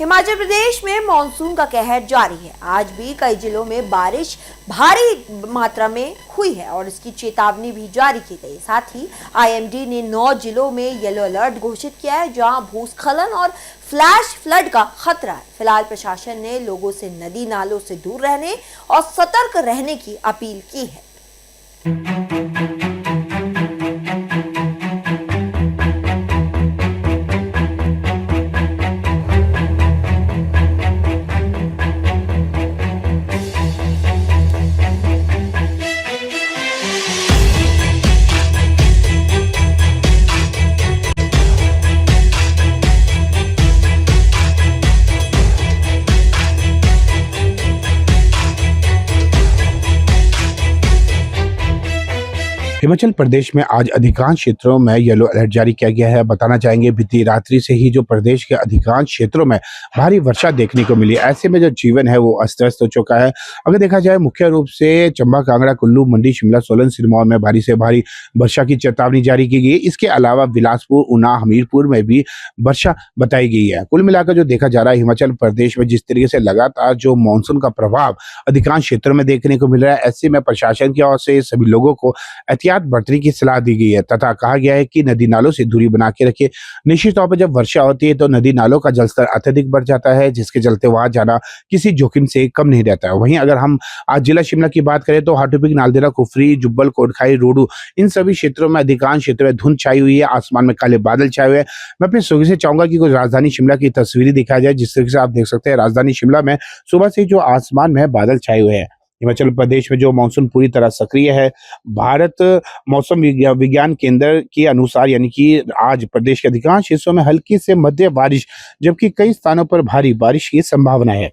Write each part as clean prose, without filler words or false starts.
हिमाचल प्रदेश में मानसून का कहर जारी है। आज भी कई जिलों में बारिश भारी मात्रा में हुई है और इसकी चेतावनी भी जारी की गई। साथ ही आईएमडी ने 9 जिलों में येलो अलर्ट घोषित किया है, जहां भूस्खलन और फ्लैश फ्लड का खतरा है। फिलहाल प्रशासन ने लोगों से नदी नालों से दूर रहने और सतर्क रहने की अपील की है। हिमाचल प्रदेश में आज अधिकांश क्षेत्रों में येलो अलर्ट जारी किया गया है। बताना चाहेंगे, बीती रात्रि से ही जो प्रदेश के अधिकांश क्षेत्रों में भारी वर्षा देखने को मिली। ऐसे में जो जीवन है वो अस्त व्यस्त हो चुका है। अगर देखा जाए, मुख्य रूप से चंबा, कांगड़ा, कुल्लू, मंडी, शिमला, सोलन, सिरमौर में भारी से भारी वर्षा की चेतावनी जारी की गई। इसके अलावा बिलासपुर, ऊना, हमीरपुर में भी वर्षा बताई गई है। कुल मिलाकर जो देखा जा रहा है, हिमाचल प्रदेश में जिस तरीके से लगातार जो मानसून का प्रभाव अधिकांश क्षेत्रों में देखने को मिल रहा है, ऐसे में प्रशासन की ओर से सभी लोगों को एहतियात बरतने की सलाह दी गई है तथा कहा गया है कि नदी नालों से दूरी बना के रखें। निश्चित तौर पर जब वर्षा होती है तो नदी नालों का जलस्तर अत्यधिक बढ़ जाता है, जिसके चलते वहां जाना किसी जोखिम से कम नहीं रहता है। वहीं अगर हम आज जिला शिमला की बात करें तो हाटोपिक, नालदेहरा, कुफरी, जुब्बल, कोटखाई, रोडू, इन सभी क्षेत्रों में अधिकांश क्षेत्रों में धुंध छाई हुई है। आसमान में काले बादल छाए हुए हैं। मैं अपने सहयोगी से चाहूंगा कि कुछ राजधानी शिमला की तस्वीरें दिखाई जाए, जिस तरीके से आप देख सकते हैं राजधानी शिमला में सुबह से जो आसमान में बादल छाए हुए हैं। हिमाचल प्रदेश में जो मानसून पूरी तरह सक्रिय है। भारत मौसम विज्ञान केंद्र के अनुसार यानी कि आज प्रदेश के अधिकांश हिस्सों में हल्की से मध्य बारिश, जबकि कई स्थानों पर भारी बारिश की संभावना है।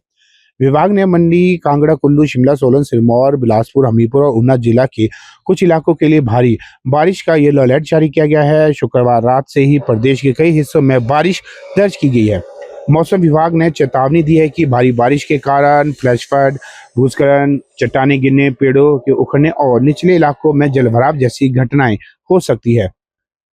विभाग ने मंडी, कांगड़ा, कुल्लू, शिमला, सोलन, सिरमौर, बिलासपुर, हमीरपुर और ऊना जिला के कुछ इलाकों के लिए भारी बारिश का येलो अलर्ट जारी किया गया है। शुक्रवार रात से ही प्रदेश के कई हिस्सों में बारिश दर्ज की गई है। मौसम विभाग ने चेतावनी दी है कि भारी बारिश के कारण फ्लैश फ्लड, भूस्खलन, चट्टानें गिरने, पेड़ों के उखड़ने और निचले इलाकों में जलभराव जैसी घटनाएं हो सकती है।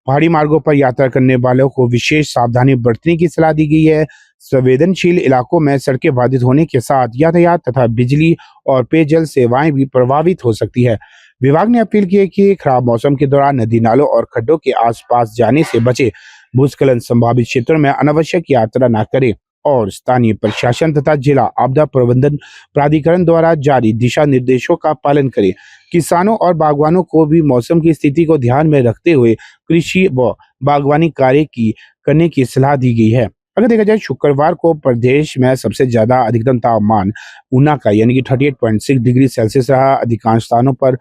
पहाड़ी मार्गों पर यात्रा करने वालों को विशेष सावधानी बरतने की सलाह दी गई है। संवेदनशील इलाकों में सड़कें बाधित होने के साथ यातायात तथा बिजली और पेयजल सेवाएं भी प्रभावित हो सकती है। विभाग ने अपील की है कि खराब मौसम के दौरान नदी नालों और खड्डों के आसपास जाने से बचे। भूस्खलन संभावित क्षेत्रों में अनावश्यक यात्रा न करें और स्थानीय प्रशासन तथा जिला आपदा प्रबंधन प्राधिकरण द्वारा जारी दिशा निर्देशों का पालन करें। किसानों और बागवानों को भी मौसम की स्थिति को ध्यान में रखते हुए कृषि व बागवानी कार्य करने की सलाह दी गई है। अगर देखा जाए, शुक्रवार को प्रदेश में सबसे ज्यादा अधिकतम तापमान ऊना का यानी कि 38.6 डिग्री सेल्सियस रहा। अधिकांश स्थानों पर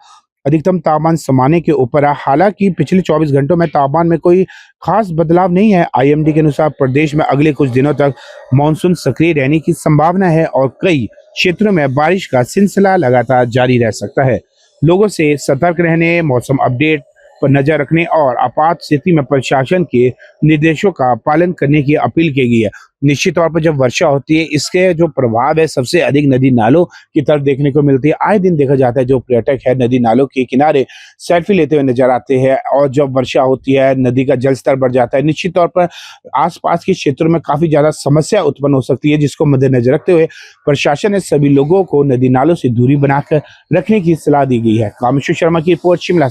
अधिकतम तापमान सामान्य के ऊपर है। हालांकि पिछले 24 घंटों में तापमान में कोई खास बदलाव नहीं है। आईएमडी के अनुसार प्रदेश में अगले कुछ दिनों तक मानसून सक्रिय रहने की संभावना है और कई क्षेत्रों में बारिश का सिलसिला लगातार जारी रह सकता है। लोगों से सतर्क रहने, मौसम अपडेट पर नजर रखने और आपात स्थिति में प्रशासन के निर्देशों का पालन करने की अपील की गई है। निश्चित तौर पर जब वर्षा होती है, इसके जो प्रभाव है सबसे अधिक नदी नालों की तरफ देखने को मिलती है। आए दिन देखा जाता है जो पर्यटक है नदी नालों के किनारे सेल्फी लेते हुए नजर आते हैं और जब वर्षा होती है नदी का जल स्तर बढ़ जाता है। निश्चित तौर पर आसपास के क्षेत्रों में काफी ज्यादा समस्या उत्पन्न हो सकती है, जिसको मद्देनजर रखते हुए प्रशासन ने सभी लोगों को नदी नालों से दूरी बनाकर रखने की सलाह दी गई है। कामेश्वर शर्मा की रिपोर्ट, शिमला।